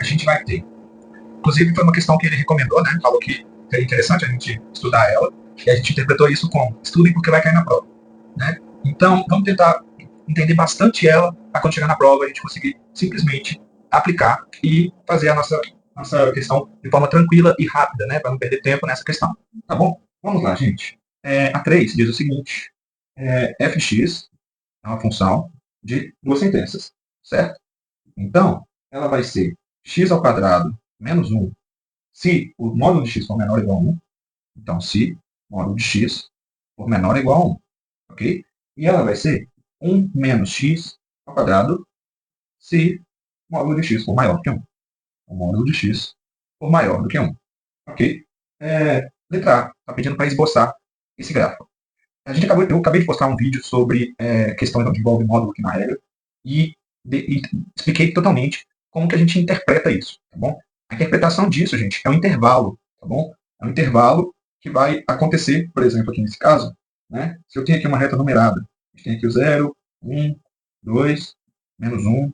a gente vai ter. Inclusive, foi uma questão que ele recomendou, né? Falou que seria interessante a gente estudar ela, e a gente interpretou isso como estudem porque vai cair na prova, né? Então, vamos tentar entender bastante ela para quando chegar na prova a gente conseguir simplesmente aplicar e fazer a nossa questão de forma tranquila e rápida, né? Para não perder tempo nessa questão. Tá bom? Vamos lá, gente. A 3 diz o seguinte: fx é uma função de duas sentenças, certo? Então, ela vai ser x ao quadrado menos 1 se o módulo de x for menor ou igual a 1. Então, se o módulo de x for menor ou igual a 1, ok? E ela vai ser 1 menos x ao quadrado se o módulo de x for maior do que 1. O módulo de x for maior do que 1, ok? Letra A, está pedindo para esboçar esse gráfico. Eu acabei de postar um vídeo sobre questões onde envolve módulo aqui na regra e expliquei totalmente como que a gente interpreta isso, tá bom? A interpretação disso, gente, é um intervalo, tá bom? É um intervalo que vai acontecer, por exemplo, aqui nesse caso, né? Se eu tenho aqui uma reta numerada, a gente tem aqui o 0, 1, 2, menos 1,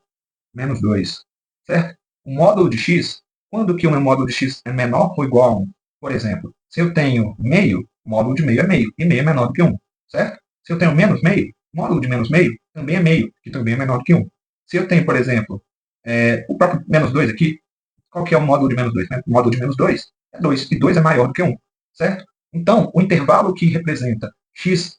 menos 2, certo? O módulo de x, quando que o módulo de x é menor ou igual a 1? Por exemplo, se eu tenho meio, o módulo de meio é meio, e meio é menor do que 1, certo? Se eu tenho menos meio, o módulo de menos meio também é meio, que também é menor do que 1. Se eu tenho, por exemplo, o próprio menos 2 aqui, qual que é o módulo de menos 2? Né? O módulo de menos 2 é 2, e 2 é maior do que 1, certo? Então, o intervalo que representa x,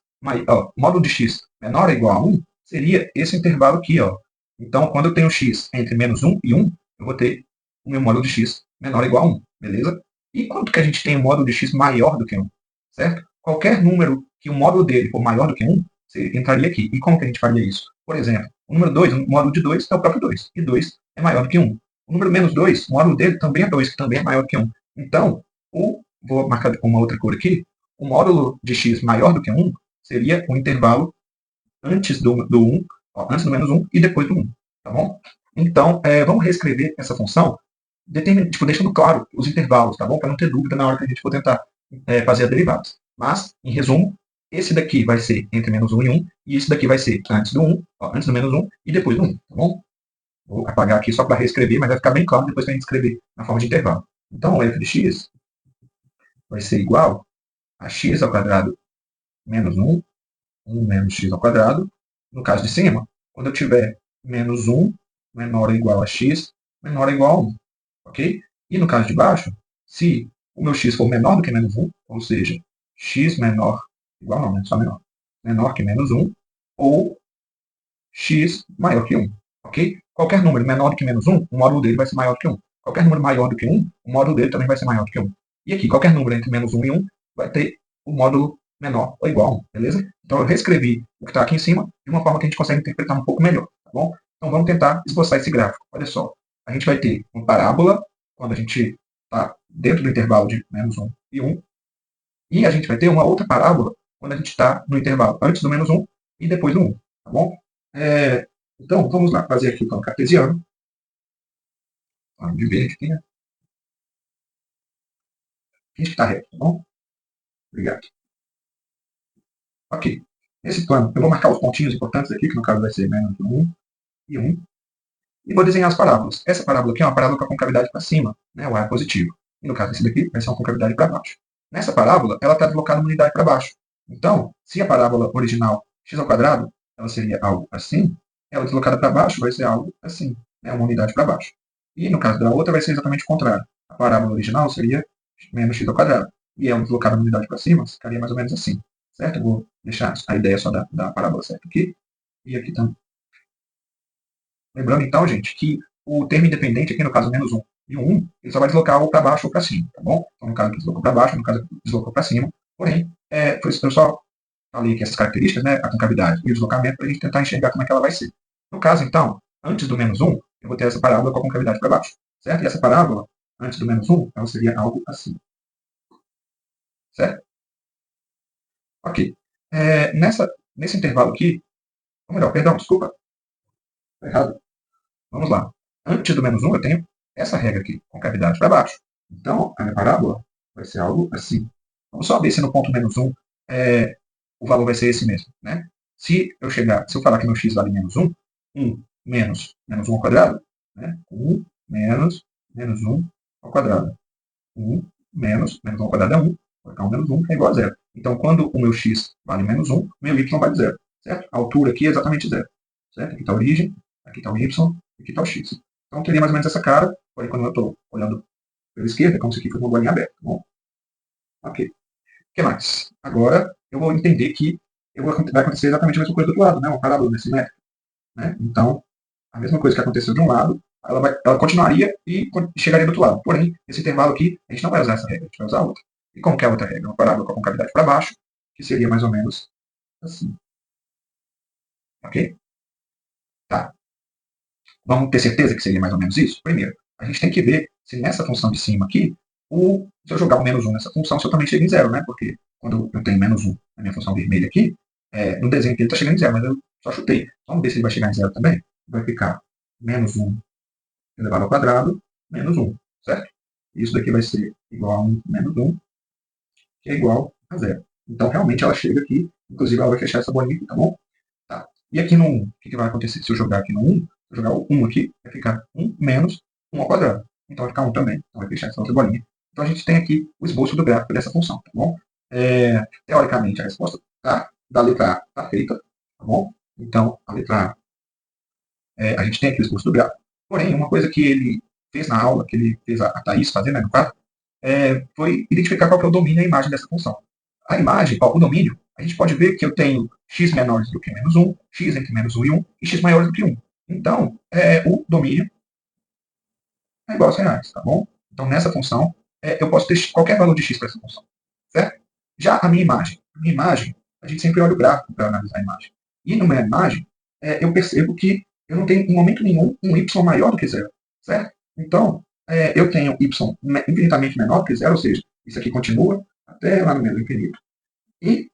módulo de x menor ou igual a 1, seria esse intervalo aqui, ó. Então, quando eu tenho x entre menos 1 e 1, eu vou ter o meu módulo de x menor ou igual a 1, beleza? E quanto que a gente tem um módulo de x maior do que 1, certo? Qualquer número que o módulo dele for maior do que 1, você entraria aqui. E como que a gente faria isso? Por exemplo, o número 2, o módulo de 2 é o próprio 2, e 2 é maior do que 1. O número menos 2, o módulo dele também é 2, que também é maior do que 1. Então, vou marcar com uma outra cor aqui, o módulo de x maior do que 1 seria o intervalo antes do 1, antes do menos 1 e depois do 1, tá bom? Então, vamos reescrever essa função, deixando claro os intervalos, tá bom? Para não ter dúvida na hora que a gente for tentar fazer as derivadas. Mas, em resumo, esse daqui vai ser entre menos 1 e 1, e esse daqui vai ser antes do 1, antes do menos 1 e depois do 1, tá bom? Vou apagar aqui só para reescrever, mas vai ficar bem claro depois que a gente escrever na forma de intervalo. Então, o f de x vai ser igual a x ao quadrado menos 1, 1 menos x ao quadrado. No caso de cima, quando eu tiver menos 1 menor ou igual a x, menor ou igual a 1. Ok? E no caso de baixo, se o meu x for menor do que menos 1, ou seja, x menor, igual não, né? Só menor. Menor que menos 1, ou x maior que 1. Ok? Qualquer número menor do que menos 1, o módulo dele vai ser maior do que 1. Qualquer número maior do que 1, o módulo dele também vai ser maior do que 1. E aqui, qualquer número entre menos 1 e 1 vai ter o módulo menor ou igual a 1, beleza? Então eu reescrevi o que está aqui em cima de uma forma que a gente consegue interpretar um pouco melhor, tá bom? Então vamos tentar esboçar esse gráfico. Olha só, a gente vai ter uma parábola quando a gente está dentro do intervalo de menos 1 e 1, e a gente vai ter uma outra parábola quando a gente está no intervalo antes do menos 1 e depois do 1, tá bom? Então, vamos lá fazer aqui o plano cartesiano. Plano de verde aqui, né? Finge que está reto, tá bom? Obrigado. Ok. Nesse plano, eu vou marcar os pontinhos importantes aqui, que no caso vai ser menos 1 e 1. E vou desenhar as parábolas. Essa parábola aqui é uma parábola com a concavidade para cima, né? O A é positivo. E no caso desse daqui, vai ser uma concavidade para baixo. Nessa parábola, ela está deslocada uma unidade para baixo. Então, se a parábola original x ao quadrado, ela seria algo assim, ela deslocada para baixo vai ser algo assim, né? Uma unidade para baixo. E no caso da outra vai ser exatamente o contrário. A parábola original seria menos x ao quadrado. E ela deslocada uma unidade para cima, ficaria mais ou menos assim. Certo? Eu vou deixar a ideia só da parábola certa aqui. E aqui também. Lembrando, então, gente, que o termo independente, aqui no caso menos 1 e 1, ele só vai deslocar ou para baixo ou para cima, tá bom? Então, no caso, deslocou para baixo, no caso, deslocou para cima. Porém, eu só falei aqui essas características, né, a concavidade e o deslocamento, para a gente tentar enxergar como é que ela vai ser. No caso, então, antes do menos 1, eu vou ter essa parábola com a concavidade para baixo, certo? E essa parábola, antes do menos 1, ela seria algo assim, certo? Ok. Nesse intervalo aqui, ou melhor, perdão, desculpa, tá errado. Vamos lá. Antes do menos 1, eu tenho essa regra aqui, concavidade para baixo. Então, a minha parábola vai ser algo assim. Vamos só ver se no ponto menos 1 o valor vai ser esse mesmo. Né? Se eu falar que meu x vale menos 1, 1 menos 1 ao quadrado, né? 1 menos 1 ao quadrado. 1 menos 1 ao quadrado é 1, vai ficar 1 menos 1 é igual a zero. Então, quando o meu x vale menos 1, meu y vale zero, certo? A altura aqui é exatamente zero, certo? Aqui está a origem, aqui está o y, aqui está o x. Então, teria mais ou menos essa cara, porém, quando eu estou olhando pela esquerda, é como se aqui fosse uma bolinha aberta, tá bom? Ok. O que mais? Agora, eu vou entender que vai acontecer exatamente a mesma coisa do outro lado, né? Uma parábola simétrica, né? Então, a mesma coisa que aconteceu de um lado, ela continuaria e chegaria do outro lado. Porém, esse intervalo aqui, a gente não vai usar essa regra, a gente vai usar outra. E como que é a outra regra? Uma parábola com a concavidade para baixo, que seria mais ou menos assim. Ok? Tá. Vamos ter certeza que seria mais ou menos isso? Primeiro, a gente tem que ver se nessa função de cima aqui, se eu jogar o menos 1 nessa função, se eu também chego em zero, né? Porque quando eu tenho menos 1 na minha função vermelha aqui, no desenho aqui ele está chegando em zero, mas eu só chutei. Vamos ver se ele vai chegar em zero também. Vai ficar menos 1 elevado ao quadrado, menos 1, certo? Isso daqui vai ser igual a 1 menos 1, que é igual a zero. Então, realmente, ela chega aqui, inclusive ela vai fechar essa bolinha aqui, tá bom? Tá. E aqui no 1, o que vai acontecer se eu jogar aqui no 1? Se eu jogar o 1 aqui, vai ficar 1 menos 1 ao quadrado. Então, vai ficar 1 também. Então, vai fechar essa outra bolinha. Então, a gente tem aqui o esboço do gráfico dessa função, tá bom? Teoricamente, a resposta da letra A está feita, tá bom? Então, a letra A, a gente tem aqui o esboço do gráfico. Porém, uma coisa que ele fez na aula, que ele fez a Thaís fazer, né, no caso, foi identificar qual que é o domínio e a imagem dessa função. A imagem, o domínio, a gente pode ver que eu tenho x menores do que menos 1, x entre menos 1 e 1, e x maiores do que 1. Então, o domínio é igual a 100 reais, tá bom? Então, nessa função, eu posso ter qualquer valor de x para essa função, certo? Já a minha imagem, a gente sempre olha o gráfico para analisar a imagem. E na minha imagem, eu percebo que eu não tenho, em momento nenhum, um y maior do que zero, certo? Então, eu tenho y infinitamente menor do que zero, ou seja, isso aqui continua até lá no meio do infinito. E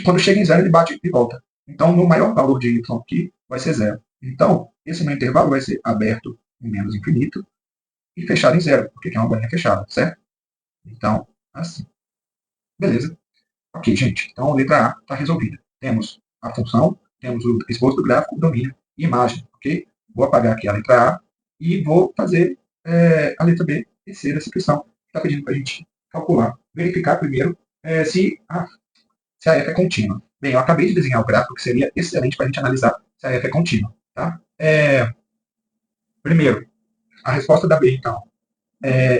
quando chega em zero, ele bate e volta. Então, o meu maior valor de y aqui vai ser zero. Então, esse meu intervalo vai ser aberto em menos infinito e fechado em zero, porque é uma bolinha fechada, certo? Então, assim. Beleza. Ok, gente. Então, a letra A está resolvida. Temos a função, temos o esboço do gráfico, o domínio e imagem, ok? Vou apagar aqui a letra A e vou fazer a letra B e C dessa questão. Está pedindo para a gente calcular, verificar primeiro se a F é contínua. Bem, eu acabei de desenhar o gráfico que seria excelente para a gente analisar se a F é contínua. Tá? Primeiro, a resposta da B, então.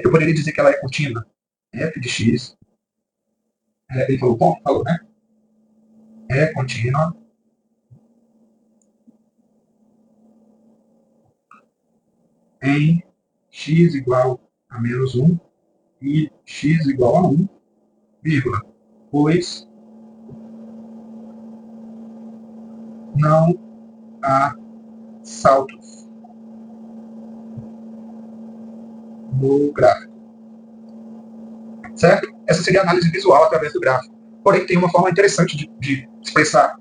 Eu poderia dizer que ela é contínua. F de x. Ele falou ponto? Falou, né? É contínua em x igual a menos 1 e x igual a 1, vírgula, pois não há saltos no gráfico. Certo? Essa seria a análise visual através do gráfico. Porém, tem uma forma interessante de expressar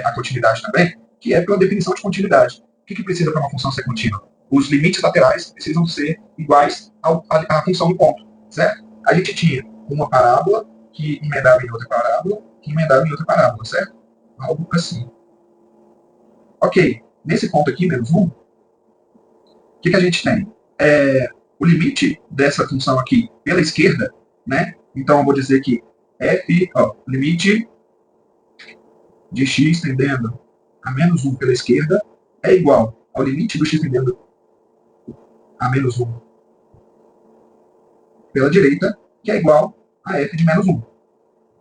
a continuidade também, que é pela definição de continuidade. O que precisa para uma função ser contínua? Os limites laterais precisam ser iguais à função do ponto. Certo? A gente tinha uma parábola que emendava em outra parábola, que emendava em outra parábola, certo? Algo assim. Ok, nesse ponto aqui, menos 1, o que a gente tem? O limite dessa função aqui pela esquerda, né? Então eu vou dizer que f, limite de x tendendo a menos 1 pela esquerda é igual ao limite do x tendendo a menos 1 pela direita, que é igual a f de menos 1.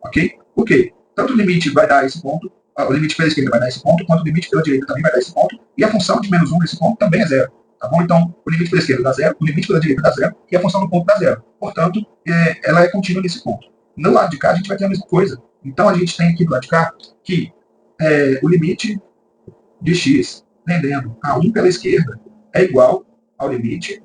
Ok? Por quê? Tanto o limite vai dar esse ponto, o limite pela esquerda vai dar esse ponto, quanto o limite pela direita também vai dar esse ponto, e a função de menos 1 nesse ponto também é zero. Tá bom? Então, o limite pela esquerda dá zero, o limite pela direita dá zero, e a função do ponto dá zero. Portanto, ela é contínua nesse ponto. No lado de cá, a gente vai ter a mesma coisa. Então, a gente tem aqui do lado de cá que o limite de x tendendo a 1 pela esquerda é igual ao limite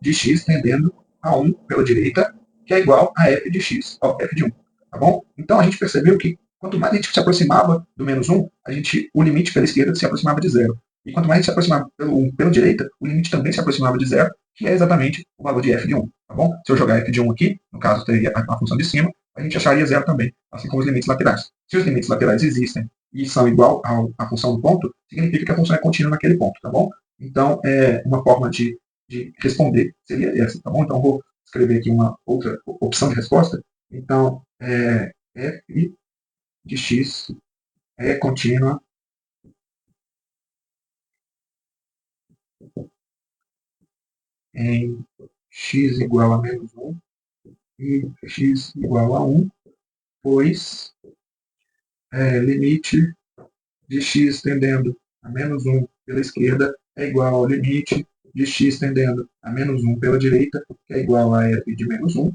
de x tendendo a 1 pela direita, que é igual a f de x, f de 1. Tá bom? Então, a gente percebeu que quanto mais a gente se aproximava do menos 1, o limite pela esquerda se aproximava de zero. E quanto mais a gente se aproximava pela direita, o limite também se aproximava de zero, que é exatamente o valor de f de 1. Tá bom? Se eu jogar f de 1 aqui, no caso teria a função de cima, a gente acharia zero também, assim como os limites laterais. Se os limites laterais existem e são igual à função do ponto, significa que a função é contínua naquele ponto. Tá bom? Então, uma forma de de responder seria essa, tá bom? Então, eu vou escrever aqui uma outra opção de resposta. Então, f de x é contínua em x igual a menos 1 e x igual a 1, pois limite de x tendendo a menos 1 pela esquerda é igual ao limite de x tendendo a menos 1 pela direita, que é igual a f de menos 1.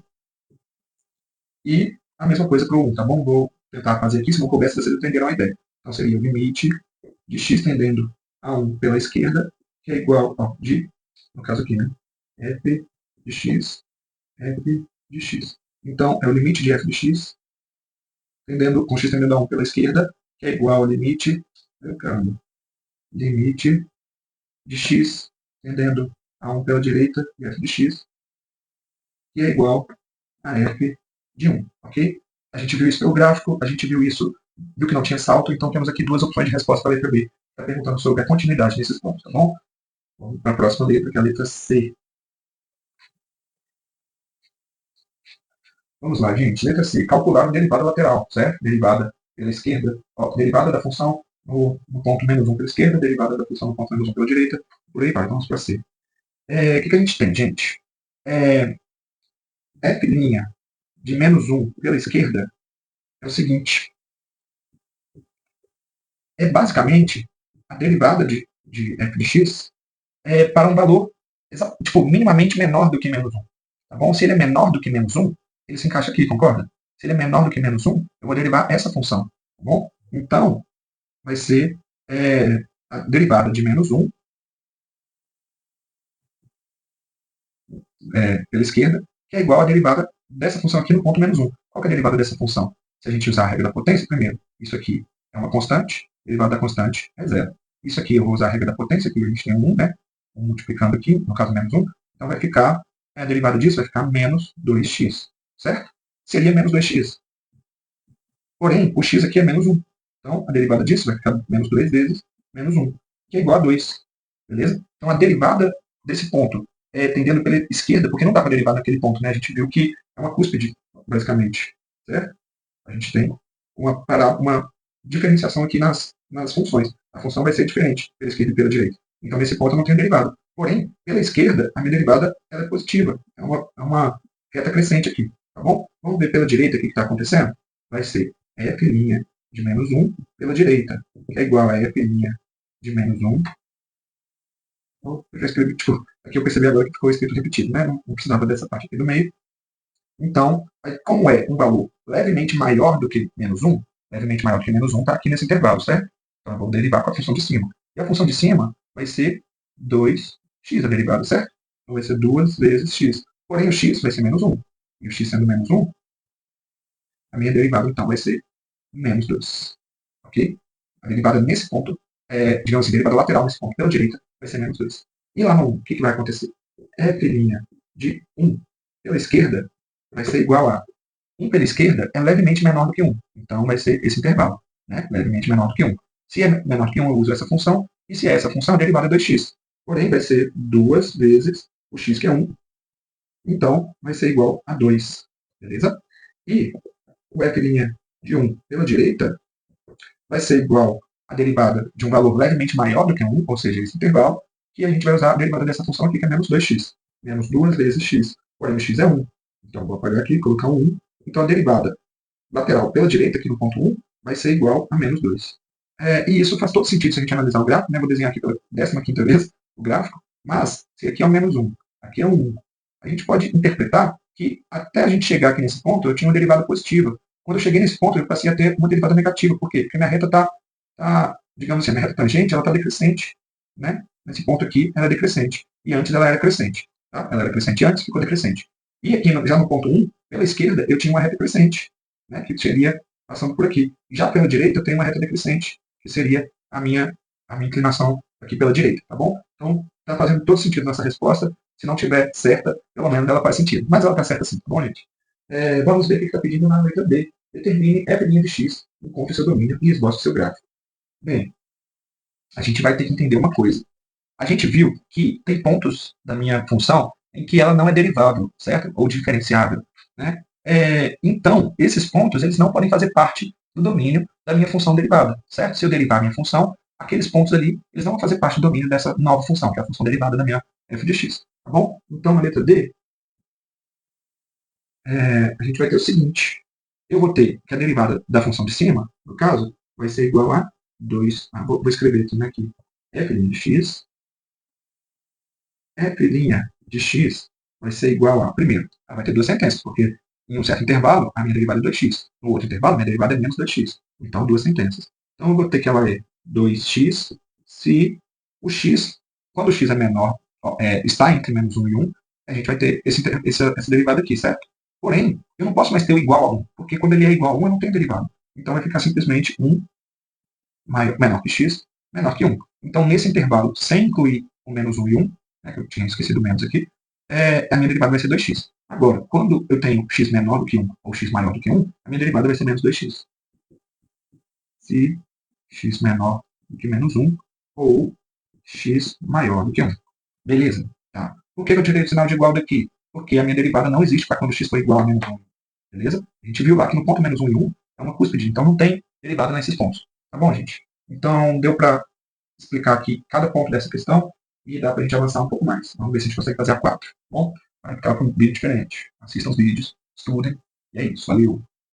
E a mesma coisa para o 1, tá bom? Vou tentar fazer aqui, se não couber, vocês entenderam a ideia. Então, seria o limite de x tendendo a 1 pela esquerda, que é igual ao de, no caso aqui, né? f de x, f de x. Então, é o limite de f de x com x tendendo a 1 pela esquerda, que é igual ao limite, limite de x tendendo a 1 pela direita, de f de x, que é igual a f de 1, ok? A gente viu isso pelo gráfico, a gente viu isso, viu que não tinha salto, então temos aqui duas opções de resposta para a letra B. Está perguntando sobre a continuidade nesses pontos, tá bom? Vamos para a próxima letra, que é a letra C. Vamos lá, gente. Letra C. Calcular a derivada lateral, certo? Derivada pela esquerda. Ó, derivada da função no ponto menos 1 pela esquerda, derivada da função no ponto menos 1 pela direita. Por aí vai, vamos para C. O que a gente tem, gente? F' de menos 1 pela esquerda é o seguinte. É basicamente a derivada de f de x para um valor tipo, minimamente menor do que menos 1. Tá bom? Se ele é menor do que menos 1, ele se encaixa aqui, concorda? Se ele é menor do que menos 1, eu vou derivar essa função. Tá bom? Então, vai ser a derivada de menos 1 pela esquerda, que é igual à derivada dessa função aqui no ponto menos 1. Qual é a derivada dessa função? Se a gente usar a regra da potência, primeiro, isso aqui é uma constante, a derivada da constante é zero. Isso aqui eu vou usar a regra da potência, que a gente tem 1, né? Multiplicando aqui, no caso menos 1. Então vai ficar, a derivada disso vai ficar menos 2x, certo? Seria menos 2x. Porém, o x aqui é menos 1. Então, a derivada disso vai ficar menos 2 vezes menos 1, que é igual a 2. Beleza? Então, a derivada desse ponto tendendo pela esquerda, porque não dá para derivar naquele ponto, né? A gente viu que é uma cúspide, basicamente. Certo? A gente tem uma diferenciação aqui nas funções. A função vai ser diferente pela esquerda e pela direita. Então, nesse ponto eu não tenho derivada. Porém, pela esquerda, a minha derivada é positiva. É uma reta crescente aqui. Tá bom? Vamos ver pela direita o que está acontecendo? Vai ser f' de menos 1 pela direita, que é igual a f' de menos 1. Eu já escrevi, tipo, aqui eu percebi agora que ficou escrito repetido, né? Não precisava dessa parte aqui do meio. Então, como é um valor levemente maior do que menos 1, levemente maior do que menos 1 está aqui nesse intervalo, certo? Então, eu vou derivar com a função de cima. E a função de cima vai ser 2x a derivada, certo? Então, vai ser 2 vezes x. Porém, o x vai ser menos 1. E o x sendo menos 1, a minha derivada, então, vai ser menos 2. Ok? A derivada nesse ponto, digamos assim, a derivada lateral nesse ponto pela direita, vai ser menos 2. E lá no 1, o que vai acontecer? F' de 1 pela esquerda vai ser igual a 1 pela esquerda é levemente menor do que 1. Então, vai ser esse intervalo, né? Levemente menor do que 1. Se é menor do que 1, eu uso essa função. E se é essa função, a derivada é 2x. Porém, vai ser 2 vezes o x, que é 1. Então, vai ser igual a 2. Beleza? E o f' de 1 pela direita vai ser igual à derivada de um valor levemente maior do que 1, ou seja, esse intervalo, que a gente vai usar a derivada dessa função aqui, que é menos 2x. Menos 2 vezes x. Porém, o x é 1. Então, vou apagar aqui e colocar um 1. Então, a derivada lateral pela direita, aqui no ponto 1, vai ser igual a menos 2. E isso faz todo sentido se a gente analisar o gráfico, né? Vou desenhar aqui pela 15ª vez o gráfico, mas se aqui é o menos 1, aqui é um 1, a gente pode interpretar que até a gente chegar aqui nesse ponto, eu tinha uma derivada positiva. Quando eu cheguei nesse ponto, eu passei a ter uma derivada negativa. Por quê? Porque minha reta está, digamos assim, a minha reta tangente, ela está decrescente. Né? Nesse ponto aqui, ela é decrescente. E antes ela era crescente. Tá? Ela era crescente antes, ficou decrescente. E aqui, já no ponto 1, pela esquerda, eu tinha uma reta crescente, né? Que seria passando por aqui. Já pela direita, eu tenho uma reta decrescente, que seria a minha inclinação aqui pela direita. Tá bom? Então, está fazendo todo sentido nessa resposta. Se não tiver certa, pelo menos ela faz sentido. Mas ela está certa sim, tá bom, gente? Vamos ver o que está pedindo na letra B. Determine f' de x, encontre seu domínio e esboce seu gráfico. Bem, a gente vai ter que entender uma coisa. a gente viu que tem pontos da minha função em que ela não é derivável, certo? Ou diferenciável, né? Então, esses pontos, eles não podem fazer parte do domínio da minha função derivada, certo? Se eu derivar a minha função, aqueles pontos ali, eles não vão fazer parte do domínio dessa nova função, que é a função derivada da minha f de x, tá bom? Então, na letra D, a gente vai ter o seguinte, eu vou ter que a derivada da função de cima, no caso, vai ser igual a 2, vou escrever aqui, né, aqui, f de x, f' de x vai ser igual a, primeiro, ela vai ter duas sentenças, porque em um certo intervalo, a minha derivada é 2x. No outro intervalo, a minha derivada é menos 2x. Então, duas sentenças. Então, eu vou ter que ela é 2x se o x, quando o x é menor, está entre menos 1 e 1, a gente vai ter essa derivada aqui, certo? Porém, eu não posso mais ter o igual a 1, porque quando ele é igual a 1, eu não tenho derivada. Então, vai ficar simplesmente 1 menor que x, menor que 1. Então, nesse intervalo, sem incluir o menos 1 e 1, né, que eu tinha esquecido o menos aqui, a minha derivada vai ser 2x. Agora, quando eu tenho x menor do que 1 ou x maior do que 1, a minha derivada vai ser menos 2x. Se x menor do que menos 1 ou x maior do que 1. Beleza? Tá. Por que eu tirei o sinal de igual daqui? Porque a minha derivada não existe para quando x for igual a menos 1. Beleza? A gente viu lá que no ponto menos 1 e 1 é uma cúspide, então não tem derivada nesses pontos. Tá bom, gente? Então, deu para explicar aqui cada ponto dessa questão e dá para a gente avançar um pouco mais. Vamos ver se a gente consegue fazer a 4. Bom, vai ficar com um vídeo diferente. Assistam os vídeos, estudem, e é isso. Valeu!